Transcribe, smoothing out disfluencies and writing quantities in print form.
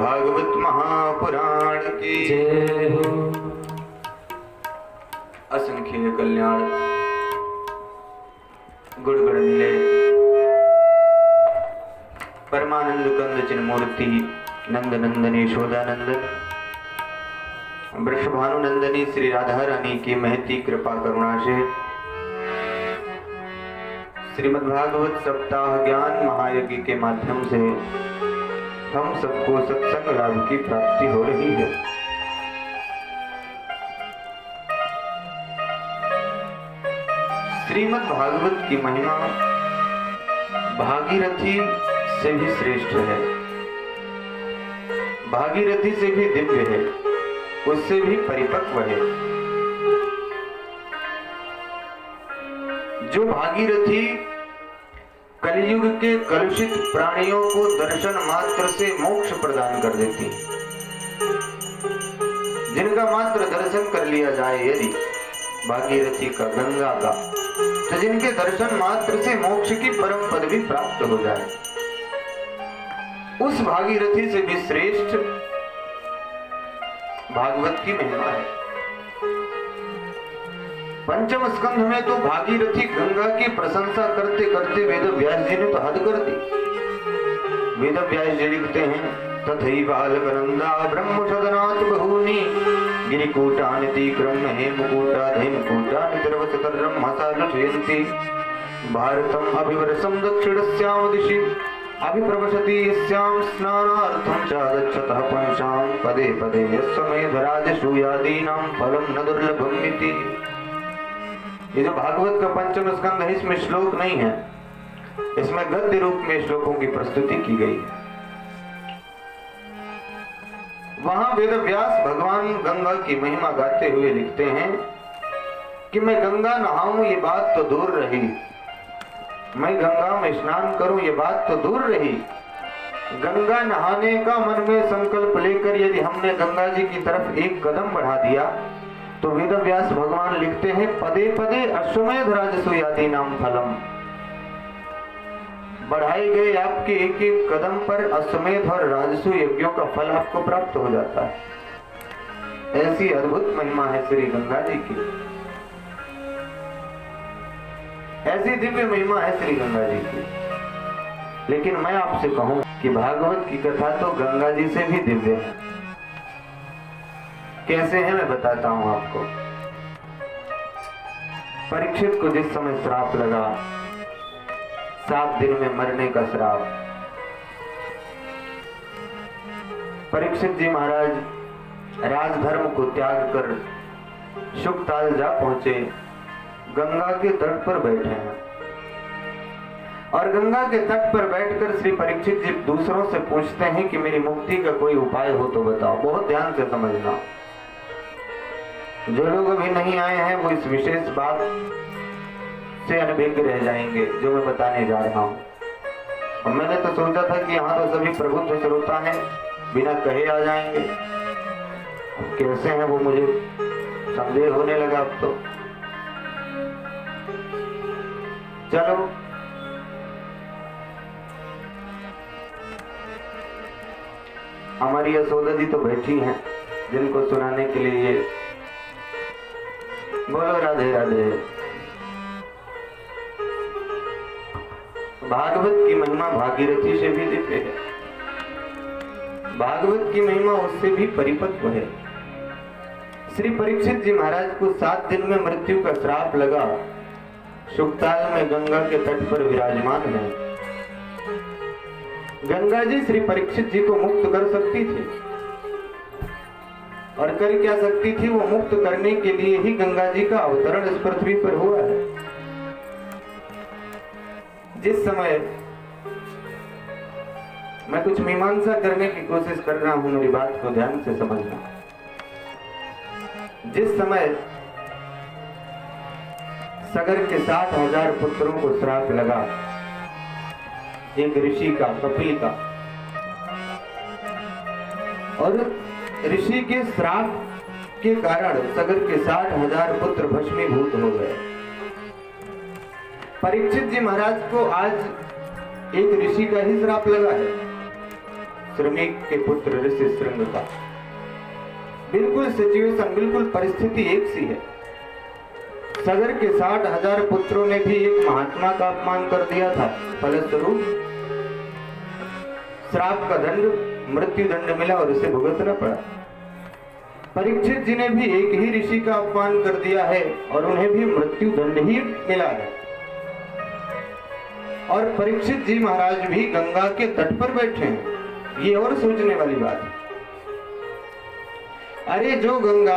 भागवत महापुराण की जय हो। असंख्य कल्याण गुणगणनीय परमानंद कंद चिन्मूर्ति नंद नंदन यशोदानंदन वृषभानुनंदनी श्री राधा रानी की महती कृपा करुणा से श्रीमद्भागवत सप्ताह ज्ञान महायज्ञ के माध्यम से हम सबको सत्संग लाभ की प्राप्ति हो रही है। श्रीमद् भागवत की महिमा भागीरथी से भी श्रेष्ठ है, भागीरथी से भी दिव्य है, उससे भी परिपक्व है। जो भागीरथी कलयुग के कलुषित प्राणियों को दर्शन मात्र से मोक्ष प्रदान कर देती, जिनका मात्र दर्शन कर लिया जाए यदि भागीरथी का, गंगा का, तो जिनके दर्शन मात्र से मोक्ष की परम पदवी प्राप्त हो जाए, उस भागीरथी से भी श्रेष्ठ भागवत की महिमा है। पंचम स्कंध में तो भागीरथी गंगा की प्रशंसा करते करते वेद व्यास जी ने तो हद कर दी। वेद व्यास जी लिखते हैं, तथैवालकनंदा ब्रह्म सदनात् बहूनि गिरिकूटानिति क्रम हेमकूटा धेनुकूटानि तिरवसतरं मसालुषयन्ति भारतम् अभिवर्षं दक्षिणस्यां दिशि अभिप्रवशति यस्यां स्नानार्थं च गच्छतः पुंसां पदे पदे यस्समेधराजसूयादीनां फलं न दुर्लभम् इति। ये जो भागवत का पंचम स्कंध है, इसमें श्लोक नहीं है, इसमें गद्य रूप में श्लोकों की प्रस्तुति की गई है। वहां वेद व्यास भगवान गंगा की महिमा गाते हुए लिखते हैं कि मैं गंगा नहाऊं ये बात तो दूर रही, मैं गंगा में स्नान करूं ये बात तो दूर रही, गंगा नहाने का मन में संकल्प लेकर यदि हमने गंगा जी की तरफ एक कदम बढ़ा दिया तो वेद व्यास भगवान लिखते हैं, पदे पदे अश्वमेध राजसूयादि नाम फलम, बढ़ाए गए आपके एक एक कदम पर अश्वमेध और राजसू यज्ञों का फल आपको प्राप्त हो जाता है। ऐसी अद्भुत महिमा है श्री गंगा जी की, ऐसी दिव्य महिमा है श्री गंगा जी की। लेकिन मैं आपसे कहूं कि भागवत की कथा तो गंगा जी से भी दिव्य है। कैसे है मैं बताता हूं आपको। परीक्षित को जिस समय श्राप लगा, 7 दिन में मरने का श्राप, परीक्षित जी महाराज राजधर्म को त्याग कर शुकताल जा पहुंचे, गंगा के तट पर बैठे हैं और गंगा के तट पर बैठकर श्री परीक्षित जी दूसरों से पूछते हैं कि मेरी मुक्ति का कोई उपाय हो तो बताओ। बहुत ध्यान से समझना, जो लोग अभी नहीं आए हैं वो इस विशेष बात से अनभिज्ञ रह जाएंगे जो मैं बताने जा रहा हूं। और मैंने तो सोचा था कि यहाँ तो सभी प्रबुद्ध श्रोता हैं, बिना कहे आ जाएंगे। कैसे हैं वो मुझे संदेह होने लगा अब तो। चलो हमारी यशोदा जी तो बैठी हैं, जिनको सुनाने के लिए ये बोलो राधे राधे। भागवत की महिमा भागीरथी से भी दिव्य है, भागवत की महिमा उससे भी परिपक्व है। श्री परीक्षित जी महाराज को 7 दिन में मृत्यु का श्राप लगा, शुकताल में गंगा के तट पर विराजमान है। गंगा जी श्री परीक्षित जी को मुक्त कर सकती थी, और कर क्या सकती थी, वो मुक्त करने के लिए ही गंगा जी का अवतरण इस पृथ्वी पर हुआ है। जिस समय मैं कुछ मीमांसा करने की कोशिश कर रहा हूं, मेरी बात को ध्यान से समझना। जिस समय सगर के 60,000 पुत्रों को श्राप लगा, एक ऋषि का, कपिल का, और ऋषि के श्राप के कारण सगर के 60,000 पुत्र भस्मीभूत हो गए। परीक्षित जी महाराज को आज एक ऋषि का ही श्राप लगा है। श्रमिक के पुत्र ऋषि श्रृंग का। बिल्कुल सिचुएशन, बिल्कुल परिस्थिति एक सी है। सगर के 60,000 पुत्रों ने भी एक महात्मा का अपमान कर दिया था, फलस्वरूप श्राप का दंड, मृत्यु दंड मिला और उसे भुगतना पड़ा। परीक्षित जी ने भी एक ही ऋषि का अपमान कर दिया है और उन्हें भी मृत्यु दंड ही मिला है। और परीक्षित जी महाराज भी गंगा के तट पर बैठे हैं, ये और सोचने वाली बात है। अरे जो गंगा